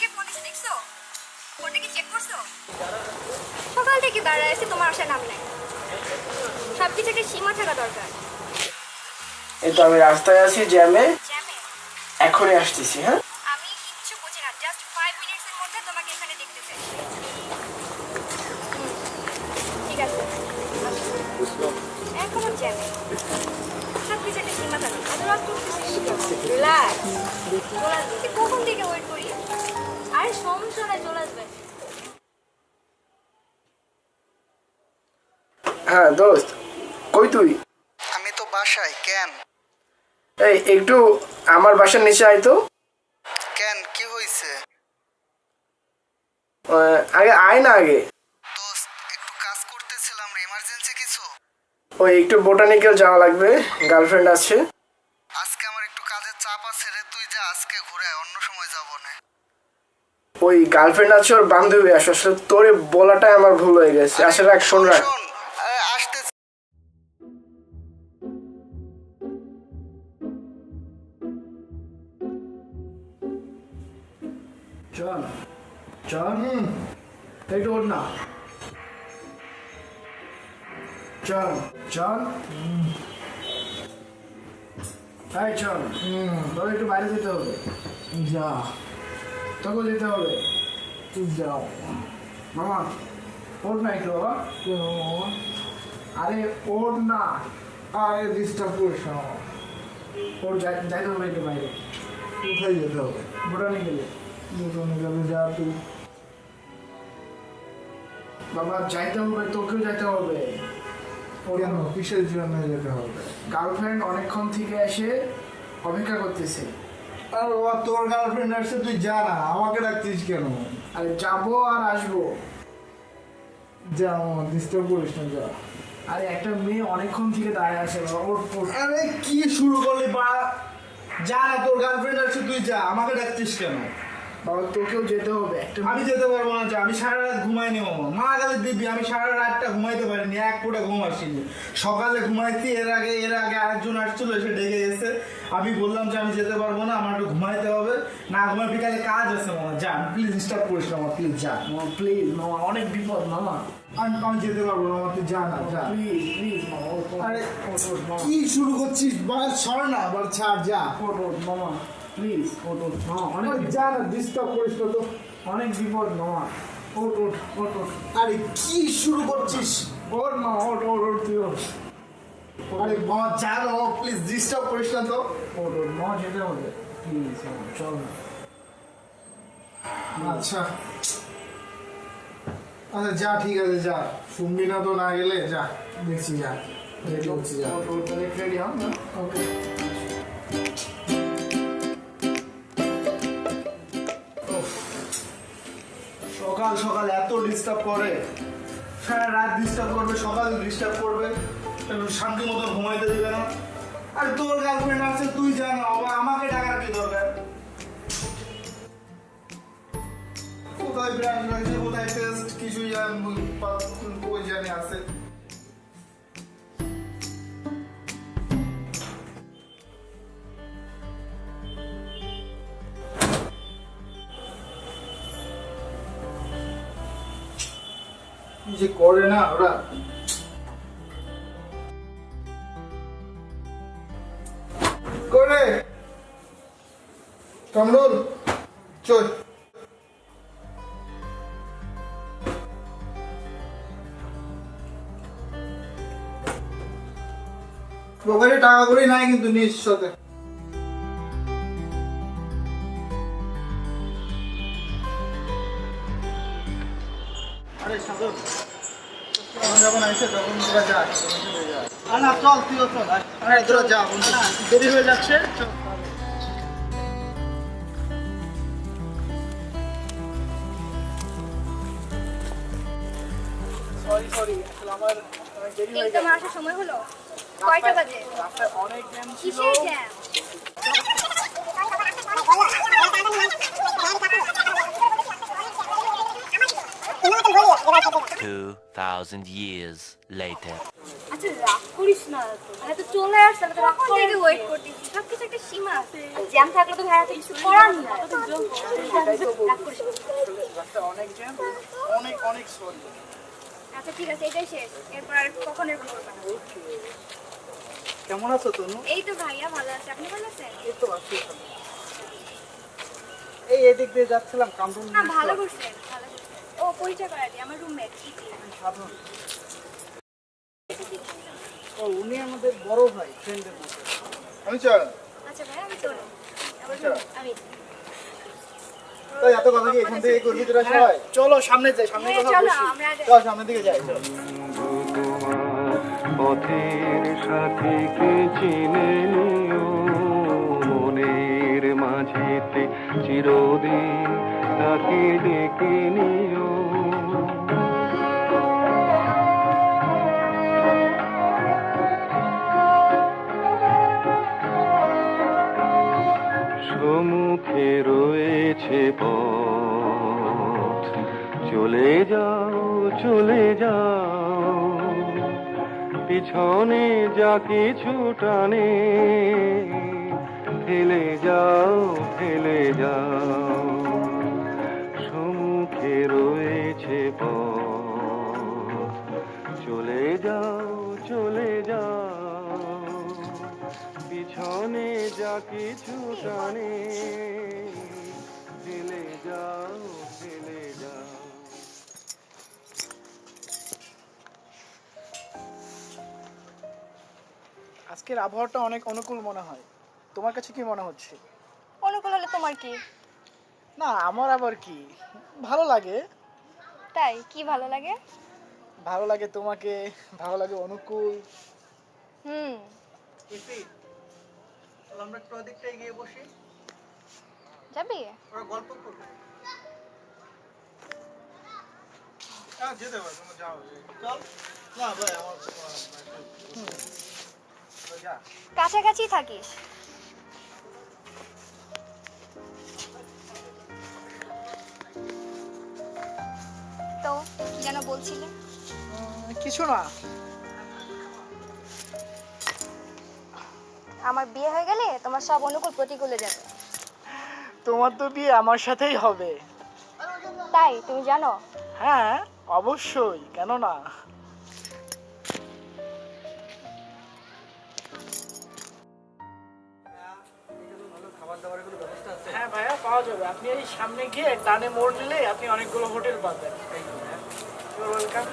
থেকে ফোন এসে দেখছো? ফোনটা কি চেক করছো? সকাল থেকে দাঁড়ায় আছি, তোমার আসার নাম নাই। সব কিছু একটা সীমা থাকা দরকার। এই তো আমি রাস্তায় আছি জ্যামে, জ্যামে? এখনই আসতেছি। হ্যাঁ, আমি কিচ্ছু বুঝি না, জাস্ট 5 মিনিটসের মধ্যে তোমাকে এখানে দেখতে চাই। ঠিক আছে, এখনো জ্যামে। সব কিছু একটা সীমা থাকা। এত রাত করতেছিস? রিল্যাক্স, চলে আসবে। কখন থেকে ওয়েট করি? আরে সমস্যা নাই, চলে আসবে। হ্যাঁ দোস্ত, কই তুই? আমি তো বাসায়। কেন? এই একটু আমার বাসার নিচে আয় তো। কেন, কি হয়েছে? আগে আয় না আগে। দোস্ত, একটু কাজ করতেছিলাম, এমার্জেন্সি কিছু? ওই একটু বোটানিক্যাল যাওয়া লাগবে, গার্লফ্রেন্ড আছে। আজকে আমার একটু কাজের চাপ আছে রে, তুই যা আজকে ঘুরে আয়, অন্য সময় যাবো না। ওই গার্লফ্রেন্ড আছে, ওর বান্ধবী আসে। আসলে তোরে বলাটাই আমার ভুল হয়ে গেছে। আসলে রাখ, শোন রাখ। আসতে। চল চল, একটু ওঠ না। চল চল, তাই চল। তোর একটু বাইরে যেতে হবে। যা, তোকে যেতে হবে। তুই যাও মামা। ওঠ না একটু বাবা। আরে ওঠ না। আরে ডিস্টার্ব করিস না। ওর যাইতে হবে একটু বাইরে। কোথায় যেতে হবে? বোটানি গেলে। বোটানি গেলে যা তুই। বাবা যাইতে হবে, তোকেও যাইতে হবে। কেন, কিসের জন্য যেতে হবে? গার্লফ্রেন্ড অনেকক্ষণ থেকে এসে অপেক্ষা করতেছে। আর বাবা, তোর গার্লফ্রেন্ড আসছে, তুই যা না, আমাকে ডাকছিস কেন? আরে যাবো আর আসবো। যা মামা, ডিস্টার্ব করিস না, যা। আরে একটা মেয়ে অনেকক্ষণ থেকে দাঁড়িয়ে আছে বাবা, ওর আরে কি শুরু করলি বা? যা না, তোর গার্লফ্রেন্ড আসছে, তুই যা, আমাকে ডাকছিস কেন? বাবা তোকেও যেতে হবে। একটা আমি যেতে পারবো না, যা। আমি সারা রাত ঘুমাইনি মামা, মা গেলে দিবি। আমি সারা রাতটা ঘুমাইতে পারিনি, এক ফোঁটা ঘুম আসিনি। সকালে ঘুমাইছি, এর আগে আরেকজন আসছিল, এসে ডেকে গেছে। আমি বললাম যে আমি যেতে পারবো না, আমার একটু ঘুমাইতে হবে। না ঘুমাই, বিকালে কাজ আছে মামা, যা। প্লিজ ডিস্টার্ব করিস না মামা, প্লিজ যা। মামা প্লিজ, মামা অনেক বিপদ মামা। আমি যেতে পারবো না মামা, তুই যা না, যা। প্লিজ প্লিজ মামা, আরে মামা কি শুরু করছিস? ছাড় না, আবার ছাড়, যা। ওঠ মামা, প্লিজ ওঠ মামা, অনেক যা না, ডিস্টার্ব করিস না তো। অনেক বিপদ মামা। ওঠ ওঠ ওঠ ওঠ। আরে কি শুরু করছিস? ওঠ মামা, ওঠ ওঠ ওঠ, তুই ওঠ। আরে বাবা, যা না, প্লিজ ডিস্টার্ব করিস না তো। ওঠ ওঠ মামা, যেতে হবে প্লিজ মামা, চল না। আচ্ছা আচ্ছা, যা, ঠিক আছে, যা। শুনবি না তো, না গেলে যা। দেখছি, যা। রেডি হচ্ছি, যা। ওঠ ওঠ, তাহলে রেডি হন না। ওকে। সকাল সকাল এত ডিস্টার্ব করে, সারা রাত ডিস্টার্ব করবে, সকালে ডিস্টার্ব করবে, একটু শান্তি মতো ঘুমাইতে দিবে না। আর তোর গার্লফ্রেন্ড আছে, তুই জানো, আবার আমাকে ডাকার কি দরকার? কোথায় ব্রাশ রাখছে, কোথায় টেস্ট, কিছুই ওই জানি আছে। কি যে করে না ওরা। করে কামরুল, চল। পকেটে টাকা করে নাই কিন্তু, নিজ সাথে। আরে সাধু, তখন যখন আইসে তখন তোরা যা। না চল, তুইও চল। আরে তোরা যা, দেরি হয়ে যাচ্ছে, চল। সরি সরি, আসলে আমার অনেক দেরি এই হয়ে তোমার গেছে। আসার সময় হলো? কয়টা বাজে? রাস্তায় অনেক জ্যাম ছিল। কিসের jam? Two thousand years later. আচ্ছা আচ্ছা রাগ করিস না তো, ভাই তো চলে আসছে, তো রাগ করে ওয়েট করতেছি, সব কিছু একটা সীমা আছে, জ্যাম থাকলে তো ভাইয়া তো কিছু করার না, তো রাগ করিস না। রাস্তা অনেক জ্যাম, অনেক অনেক সরি। আচ্ছা ঠিক আছে, এটাই শেষ, এরপর আর কখন এরকম করবে না। কেমন আছো তনু? এই তো ভাইয়া ভালো আছে, আপনি ভালো আছেন? এই তো আছি ভালো। এই এদিক দিয়ে যাচ্ছিলাম কামরুল। হ্যাঁ ভালো করছেন, ভালো করছেন। ও পরিচয় করাই দিই, আমার রুমমেট ইতি। সাধন। ও উনি আমাদের বড় ভাই, ফ্রেন্ডের মতো। আমি চল আচ্ছা ভাইয়া আমি চলো, আমি তাই এত কথা কি এখান থেকে করবি তোরা সবাই? চলো সামনে যাই, সামনে হ্যাঁ, কথা চলো বলছি। আমরা আগে- চল সামনের দিকে যাই চল। পথের সাথীকে চিনে নিও মনের মাঝেতে চিরদিন তাকে ডেকে নিও সম্মুখে রয়েছে পথ চলে যাও চলে যাও পিছনে যা কিছু টানে ফেলে যাও ফেলে যাও সম্মুখে রয়েছে পথ চলে যাও চলে যাও পিছনে যা কিছু টানে ফেলে যাও ফেলে যাও। আজকের আবহাওয়াটা অনেক অনুকূল মনে হয়, তোমার কাছে কি মনে হচ্ছে? অনুকূল হলে তোমার কি? না আমার আবার কি, ভালো লাগে। তাই কি ভালো লাগে? ভালো লাগে তোমাকে, ভালো লাগে অনুকূল। হুম ইপি তাহলে আমরা একটু ওদিকটায় গিয়ে বসি, যাবি? ওরা গল্প করবে। যেতে পারো তোমরা যাও চল। না ভাই আমার যা কাছাকাছি থাকিস। তো কি যেন বলছিলে? কিছু না। আমার বিয়ে হয়ে গেলে তোমার সব অনুকূল প্রতিকূলে যাবে। তোমার তো বিয়ে আমার সাথেই হবে। তাই তুমি জানো? হ্যাঁ অবশ্যই, কেন না। খাবার দাবারের কোনো ব্যবস্থা আছে? হ্যাঁ ভাইয়া পাওয়া যাবে, আপনি এই সামনে গিয়ে ডানে মোড় নিলে আপনি অনেকগুলো হোটেল পাবেন। ওয়েলকাম।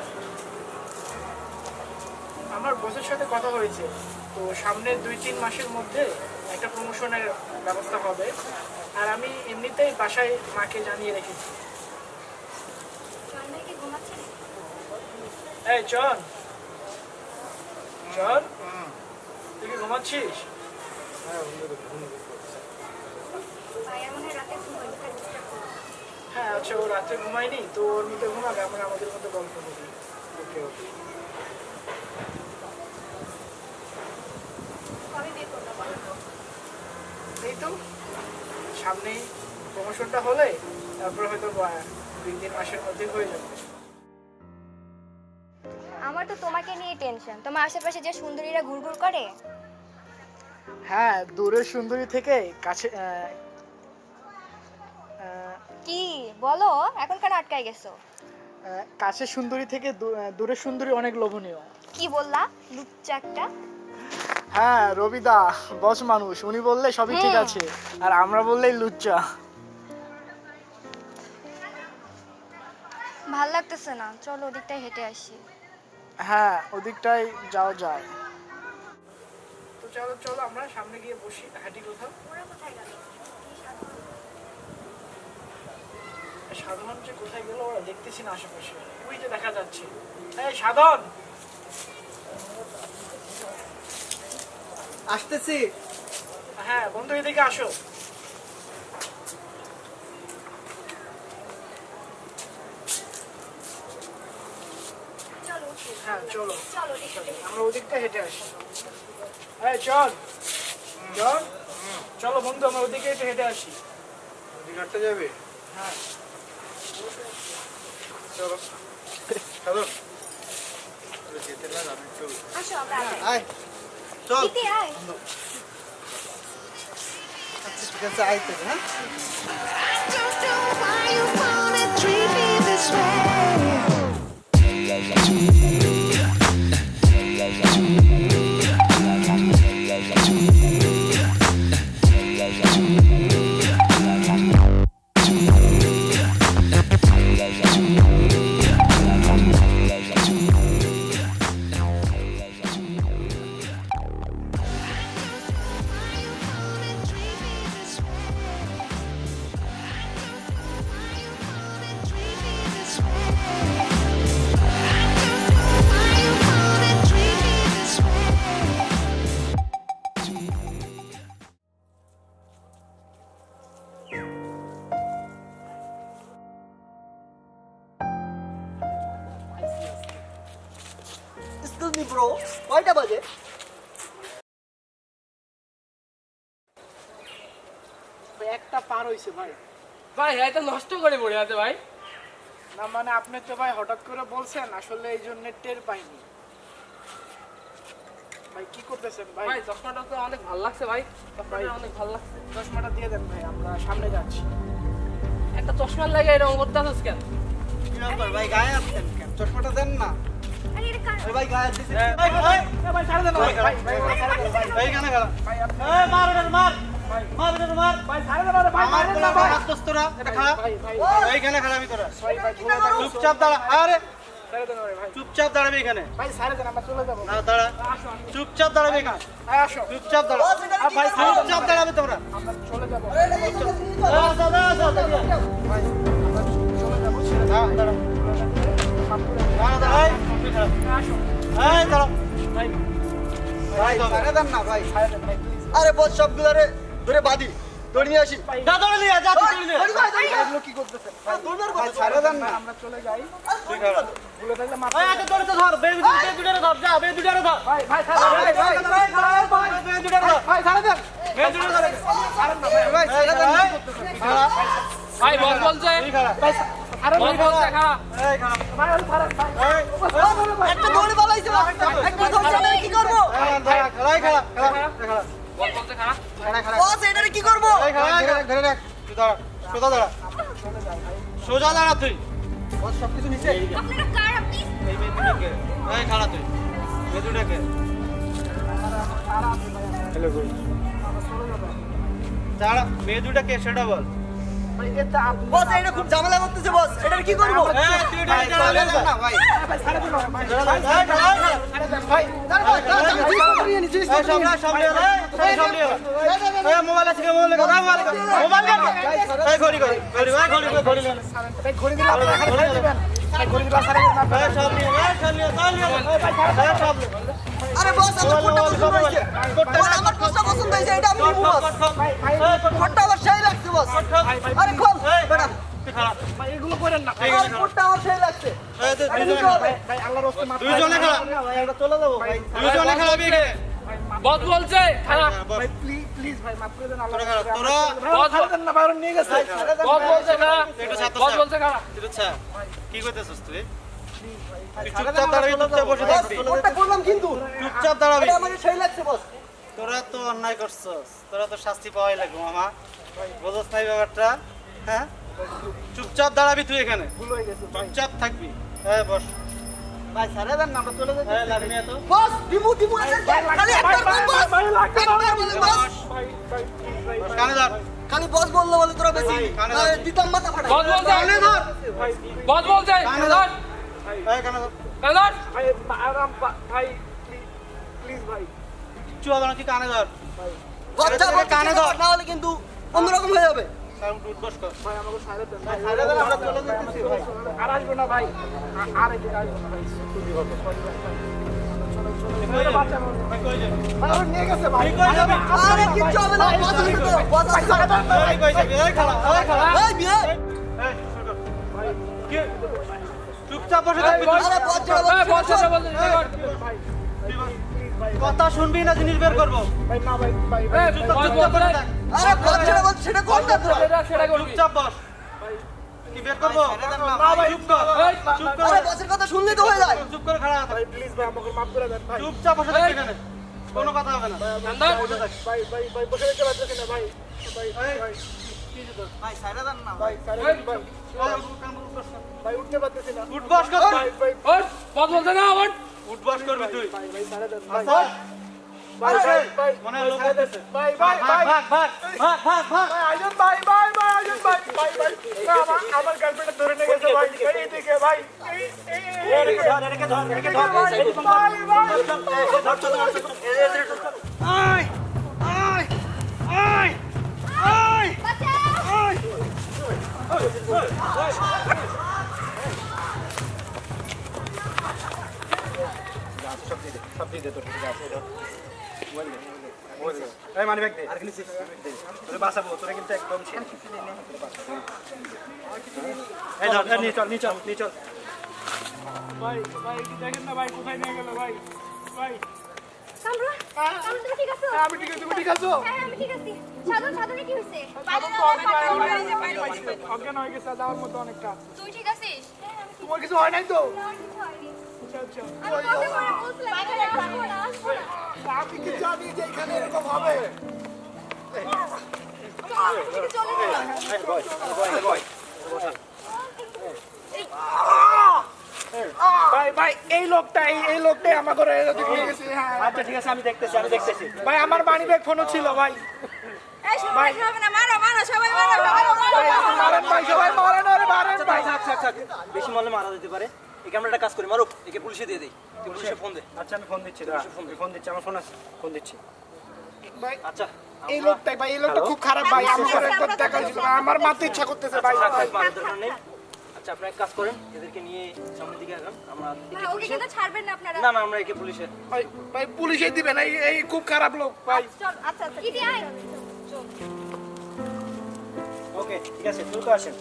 আমার বসের সাথে কথা হয়েছে, তো সামনের 2-3 মাসের মধ্যে একটা প্রমোশনের ব্যবস্থা হবে, আর আমি এমনিতেই বাসায় মাকে জানিয়ে রেখেছি। এই চল চল, তুই কি ঘুমাচ্ছিস? হ্যাঁ আচ্ছা, ও রাতে ঘুমায়নি তো, ওর মধ্যে ঘুমাবে, আমরা আমাদের মধ্যে গল্প করি। ওকে ওকে। এই তো সামনেই প্রমোশনটা হলে তারপরে হয়তো 2-3 মাসের মধ্যে হয়ে যাবে। আমার তো তোমাকে নিয়ে টেনশন, তোমার আশেপাশে যে সুন্দরীরা ঘুরঘুর করে। হ্যাঁ দূরের সুন্দরী থেকে কাছে কি বলো, এখন কেন আটকায় গেছো? কাছের সুন্দরী থেকে দূরের সুন্দরী অনেক লোভনীয়। কি বললা, লুচ্চা একটা? হ্যাঁ রবিদা বস মানুষ, উনি বললে সবই ঠিক হুম। আছে, আর আমরা বললেই লুচ্চা। ভাল লাগতেছে না, চলো ওদিকটাই হেঁটে আসি। হ্যাঁ ওদিকটাই যাওয়া যায়। তো চলো চলো আমরা সামনে গিয়ে বসি, হাঁটি কোথাও। ওরা কোথায় গেল? সাধারণ যে কোথায় গেল ওরা দেখতেছি না আশেপাশে, ওই যে দেখা যাচ্ছে। এই সাধন, আসতেছি। হ্যাঁ বন্ধু এদিকে আসো। চলো হ্যাঁ চলো চলো ওদিকটাতে। আমরা ওদিকটা হেঁটে আসি। হ্যাঁ চল চল, চলো বন্ধু আমরা ওদিকে একটু হেঁটে আসি। ওদিকে হাঁটতে যাবে? হ্যাঁ চলো চলো আসো আমরা আগাই। আয় চল ইতি আয়। আচ্ছা ঠিক আছে আয় তো হ্যাঁ Don't know why you wanna treat me this way. Excuse me, bro. কয়টা বাজে? ভাই, একটা পার হইছে ভাই। ভাই এটা নষ্ট করে পড়ে আছে ভাই। না মানে আপনি তো ভাই হঠাৎ করে বলছেন, আসলে এই জন্য টের পাইনি। ভাই কি করতেছেন ভাই? ভাই চশমাটা তো অনেক ভালো লাগছে ভাই। ভাই চশমাটা অনেক ভালো লাগছে। চশমাটা দিয়ে দেন ভাই, আমরা সামনে যাচ্ছি। একটা চশমার লাগে এরকম করতে আছিস কেন? কি ব্যাপার ভাই গায়ে আসছেন কেন? চশমাটা দেন না। আরে এটা কার? আরে ভাই গায়ে দিছেন। ভাই ভাই ভাই ছাড়ে দেন ভাই। ভাই ভাই কেন খেলা ভাই আপনি এই মার ওটা মার মার ওটা মার ভাই ছাড়ে দেন ভাই। আমার মারেন তোরা না ভাই। হাত তোরা এটা খারাপ ভাই ভাই এইখানে খারাপই তোরা ভাই ভাই ভুলে গেছি। চুপচাপ দাঁড়া আরে ছাড়ে দেন ভাই। ভাই চুপচাপ দাঁড়াবি এখানে ভাই ছাড়ে দেন, আমরা চলে যাবো। না দাঁড়া চুপচাপ দাঁড়াবি এখানে ভাই আসো। চুপচাপ দাঁড়া আর ভাই ছাড়ে দেন, চুপচাপ দাঁড়াবে তোমরা আমরা চলে যাবো। ভাই আমরা চলে যাবো, ছেড়ে দেন। দাঁড়া দাঁড়া মাফ করে দেন। দাঁড়া দাঁড়া এই আসো এই দাঁড়া ভাই। ভাই ছাড়ে দেন না ভাই। ছাড়ে দেন ভাই প্লিজ। আরে বস সবগুলোরে ধরে বাঁধি। ধরে নিয়ে আসি। যা ধরে নিয়ে যা তুই ধরে নিয়ে ধরি ভাই, ধরি ভাই। এগুলো কি করতেছেন? ভাই ভাই ছাড়ে দেন না। আমরা চলে যাই। তুই খারাপ ভুলে থাকলে মাফ এই করে আগে দেন। ধরে তো ধর বে দুটারে ধর যা বে দুটারে ধর ভাই ভাই ছাড়ে দেন। ভাই ভাই বে দুটারে ধর ভাই ছাড়ে দেন। বে দুটারে ধর ছাড়েন না ভাই। ভাই ছাড়ে দেন না। খারাপ ভাই বস বলছে। তুই খারাপ ভাই ছাড়েন বস না। বলছে খারাপ। এই খারাপ ভাই ওই ছাড়েন ভাই। এই একটা দৌড়ে পালাইছে ভাই। একটা ধরছে আমি কি করব? দাঁড়া খেলাই খারাপ খারাপ খারাপ বস বলছে খারাপ। বস এটারে কি করব? এই খারাপ ধরে রাখ তুই দাঁড়া সোজা দাঁড়া সোজা দাঁড়া তুই বস সবকিছু নিচে। আপনারা কার আপনি? এই বে দুটাকে এই খারাপ তুই বে দুটাকে হ্যালো গুড দাঁড়া বে দুটাকে সেটা বল ভাই এটা আপনি বস এটা খুব ঝামেলা করতেছে বস। এটারে কি করব? এই তুই ভাই ছাড়ে দেন না ভাই। ভাই ছাড়ে দেন ভাই। ভাই দাঁড়া ভাই, দাঁড়া, জিনিসপত্র নিয়ে নি, জিনিসপত্র নিয়ে নি। মোবাইল আছে মোবাইল কথা মোবাইল এই ঘড়ি ঘড়ি ঘড়ি ঘড়ি ঘড়ি ভাই ঘড়ি দিলে আপনি এখানে ছাড়ে দিবেন। ভাই ঘড়ি দিলে ছাড়ে দেন না। এই সব নিয়ে এই সব নিয়ে সব নিয়ে আরে বস আমার কোটটা পছন্দ হয়েছে। বস আমার কোটটা পছন্দ হয়েছে, এটা আমি নিবো বস। ভাই ভাই কোটটা আমার সেই লাগছে বস। আরে খোল বেটা। ভাই এগুলো করেন না। আমার কোটটা আমার সেই লাগছে। ভাই ভাই আল্লাহর রাস্তায় মাফ করে দেন। দুইজনে খেলা ভাই আমরা চলে যাবো ভাই। দুইজনে খেলাবি এখানে বস বলছে খারাপ। ভাই প্লিজ ভাই মাফ করে দেন আল্লাহর তোরা রাস্তায়। তোরা ভাই ছাড়ে দেন না, ভাই ওরা নিয়ে গেছে। বস বলছে খারাপ। একটু ছাত্র বস বলছে খারাপ। আচ্ছা কি করতেছিস তুই চুপচাপ দাঁড়াবি চুপচাপ বসে থাকবি কোটটা করলাম কিন্তু চুপচাপ দাঁড়াবি এটা আমার সেই লাগছে বস। তোরা তো অন্যায় করছস তোরা তো শাস্তি পাওয়াই লাগবে মামা বুঝছ না এই ব্যাপারটা হ্যাঁ চুপচাপ দাঁড়াবি তুই এখানে ভুল হয়ে গেছে ভাই। চুপচাপ থাকবি হ্যাঁ বস ভাই ছাড়ে দেন না, আমরা চলে যাচ্ছি। হ্যাঁ লাগনি এত বস দিমু খালি একবার বল বস। ভাই লাগবে না। একবার বলে বস। ভাই ভাই please, ভাই বস কানে ধর খালি বস বললো বলে তোরা বেশি কানে ধর। দিতাম মাথা ফাটা। বস বলছে। কানে ধর ভাই বস বলছে। কানে ধর। ধর এই কানে ধর কানে ধর। ভাই আরাম ভাই প্লিজ ভাই। কিচ্ছু হবে না কি কানে ধর বাচ্চা তোকে কানে ধর। না হলে কিন্তু অন্যরকম হয়ে যাবে। সাউন্ড উঠ বস কর ভাই আমাকে ছাড়ে দেন। ভাই ছাড়ে দেন, আমরা চলে যেতেছি ভাই। আর আসবো না ভাই। আর এদিকে আসবো না ভাই। খুবই হবে। চলো বাচ্চা ভাই কই যাবি ভাই ওরা নিয়ে গেছে ভাই। তুই কই যাবি আরে কিচ্ছু হবে না, বস আছে তো, বস আছে তো। এই কই যাবি এই খেলা এই খেলা এই বিয়ে। এই শুরু কর কি চুপচাপ বসে থাকবি তুই। আরে বস ছেড়ে এই বস। বস বলছে এই কর। ভাই কথা শুনবি না জিনিস বের করবো ভাই না ভাই ভাই এই বস বলছে। আরে বস ছেড়ে বস, সেটা কোন না তোরা? সেটা করবি। চুপচাপ বস কি বের করবো? না ভাই, চুপ কর। এই, চুপ কর। আরে বসের কথা শুনলেই তো হয়ে যায়। চুপ করে খাড়া থাক। ভাই প্লিজ ভাই আমাকে মাফ করে দেন ভাই। চুপচাপ বসে থাক এখানে। কোনো কথা হবে না। চন্দন ভাই ভাই ভাই বসে যেতে পারতেছি না ভাই। ভাই ভাই ভাই সাইরা দেন না ভাই সারা দিন ভাই ভাই উঠতে পারতেছি না। উঠবস কর। ভাই ভাই ওঠ বস বলছে না ওঠ উঠবস করবি তুই। ভাই ভাই সারা দেন ভাই। ভাই ভাই ভাই ভাই মনে হয় লোক আসতেছে। ভাই ভাই ভাই ভাগ ভাগ ভাগ ভাগ ভাগ। ভাই আইজন ভাই ভাই ভাই আইজন ভাই ভাই ভাই আমার গার্লফ্রেন্ড ধরে নিয়ে গেছে ভাই এইদিকে ভাই এইদিকে ধর এটাকে ধর ভাই ভাই আয় আয় আয় আয়। এই মানি ব্যাগ দে আর কিছু তোরে বাঁচাবো তোরে কিন্তু একদম ছেড়ে এই ধর নিয়ে চল নিয়ে চল নিয়ে চল ভাই ভাই কি দেখেন না ভাই কোথায় নিয়ে গেল ভাই ভাই কামরুল, কামরুল তুমি ঠিক আছো? আমি ঠিক আছি তুমি ঠিক আছো হ্যাঁ আমি ঠিক আছি। সাধনে কি হইছে? সাধন তো অনেক অজ্ঞান হয়ে গেছে যাওয়ার মতো অনেকটা তুই ঠিক আছিস? হ্যাঁ আমি ঠিক তোমার কিছু হয় নাই তো আছি। আমার কিছু হয়নি। আচ্ছা আচ্ছা আমি কত করে বলছিলাম এখানে আসবো না, আসবো না। আমি কি জানি যে এখানে এরকম হবে আমি থেকে চলে গেলাম। ভাই ভাই এই লোকটাই আমার ঘরে এদিক নিয়ে গেছে হ্যাঁ আচ্ছা ঠিক আছে আমি দেখতেছি ভাই আমার মানি ব্যাগ ফোনও ছিল ভাই এই সবাই হবে না, মারো মারো সবাই মারো মারেন ভাই সবাই মারেন আরে মারেন ভাই বেশি মনে মারা যেতে পারে। এই ক্যামেরাটা কাজ করি মারুক, একে পুলিশে দিয়ে দেই। তুই পুলিশে ফোন দে। আচ্ছা আমি ফোন দিচ্ছি আমার ফোন আছে ফোন দিচ্ছি ভাই আচ্ছা এই লোকটা খুব খারাপ ভাই আমার ঘরে একবার দেখা হয়েছিল আমার মারতে ইচ্ছা করতেছে ভাই মারার দরকার নেই। আচ্ছা আপনারা এক কাজ করেন, এদেরকে নিয়ে সামনের দিকে আগান। আমরা না ওকে কিন্তু ছাড়বেন না আপনারা। না না আমরা একে পুলিশে। ভাই ভাই পুলিশে দিবেন এই খুব খারাপ লোক ভাই চল আচ্ছা আচ্ছা ইদি আয় ওকে ঠিক আছে দ্রুত আসেন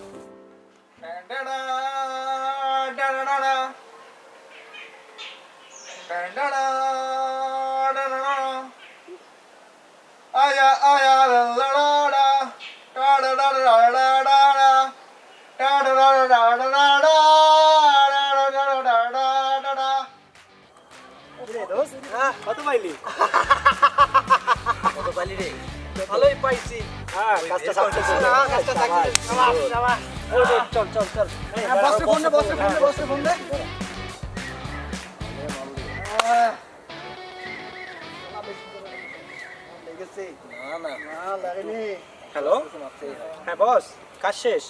আয়া আয়া লা লা লা টা ডা ডা ডা ডা ডা ডা টা ডা ডা ডা ডা ডা ডা কত পাইলি কত পালি রে? ভালোই পাইছি। হ্যাঁ কাজটা সাকসেস না, কাজটা success। চল চল চল। বসে ফোন দে না না হ্যালো হ্যাঁ বস কাজ শেষ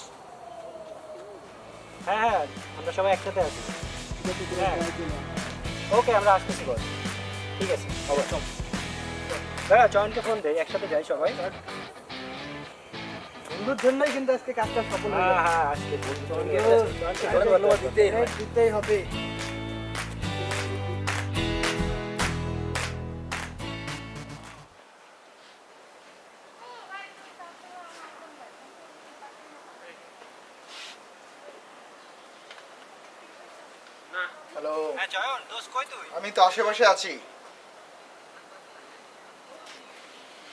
হ্যাঁ আমরা সবাই একসাথে আছি হ্যাঁ ওকে আমরা আসতেছি বস ঠিক আছে অবশ্যই দাদা জয়েন্টকে ফোন দেয় একসাথে যাই সবাই বন্ধুর জন্যই কিন্তু আজকে কাজটা সফল হলো। হ্যাঁ হ্যাঁ আজকে ধন্যবাদ দিতেই হবে। হ্যালো হ্যাঁ জয়ন দোস্ত কই তুই আমি তো আশেপাশে আছি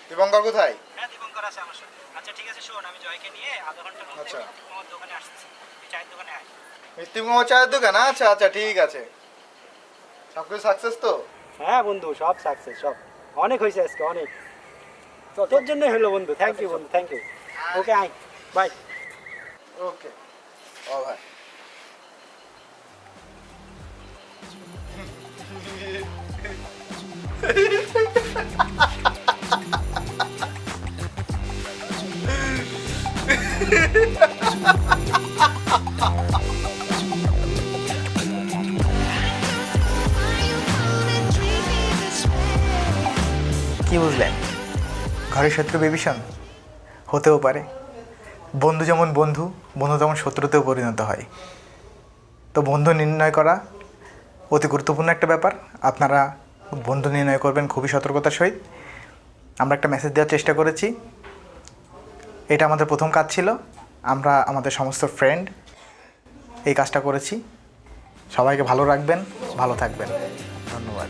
দীপঙ্কর কোথায় হ্যাঁ দীপঙ্কর আছে আমার সাথে আচ্ছা ঠিক আছে শোন আমি জয়কে নিয়ে আধা ঘন্টার মধ্যে আচ্ছা। তোমার দোকানে আসতেছি তুই চায়ের দোকানে আয় মিষ্টি কুমার চায়ের দোকান আচ্ছা আচ্ছা ঠিক আছে সব কিছু সাকসেস তো হ্যাঁ বন্ধু সব সাকসেস সব অনেক হয়েছে আজকে অনেক তোর জন্য হলো বন্ধু থ্যাংক ইউ বন্ধু thank you okay I bye okay ও ভাই কি বুঝলেন ঘরের শত্রু বিভীষণ হতেও পারে বন্ধু যেমন বন্ধু বন্ধু তেমন শত্রুতেও পরিণত হয় তো বন্ধু নির্ণয় করা অতি গুরুত্বপূর্ণ একটা ব্যাপার আপনারা বন্ধু নির্ণয় করবেন খুবই সতর্কতার সহিত আমরা একটা মেসেজ দেওয়ার চেষ্টা করেছি এটা আমাদের প্রথম কাজ ছিল আমরা আমাদের সমস্ত ফ্রেন্ড এই কাজটা করেছি সবাইকে ভালো রাখবেন ভালো থাকবেন ধন্যবাদ